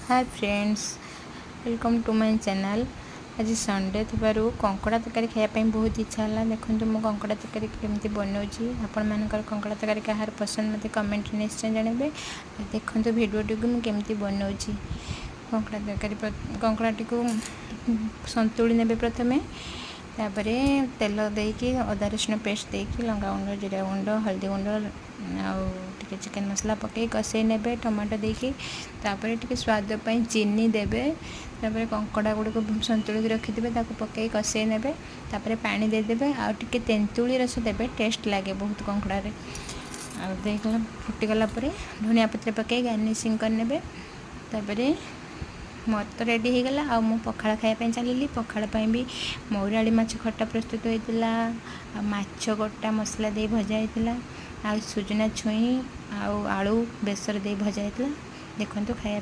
Hi friends, welcome to my channel. आज Sunday थी कंकड़ा तरकारी खायापी बहुत इच्छा है। देखो मु कंकड़ा तरकारी केमती बनाऊँगी। आपण मानकर कंकड़ा तरकारी कहार पसंद मत कमेंट निश्चय जानवे। देखो भिडियोटी को मुझे बनाऊँगी। कंकड़ा तरकारी कंकड़ाटी को संतुली ने प्रथमे तापर तेल देकी अदा रसुण पेस्ट देकी लंका गुंड जीरा गुंड हल्दी गुंड आउ चिकेन मसला पकई कषे ने टमाटो देकी तापर टिके स्वाद पर चीनी देबे। तापर कंकड़ा गुड़ को संतुलिक रखिथे पकई कषे ने तापर पानी देदेवे आ टिके तेंतुली रस देबे। टेस्ट लगे बहुत कंकड़ा देखला फुटीगला धनिया पत्र पकई गार्निशिंग करने। तापर मोर तो रेडी हो गला। आ मु पखाड़ खायापी चलिली। पखाड़ भी मौराड़ी माछ खट्टा प्रस्तुत होता। माछ गोटा मसला दे भजा होता। आ सुजना छुई आलू बेसर दे भजा होता। देखो खाया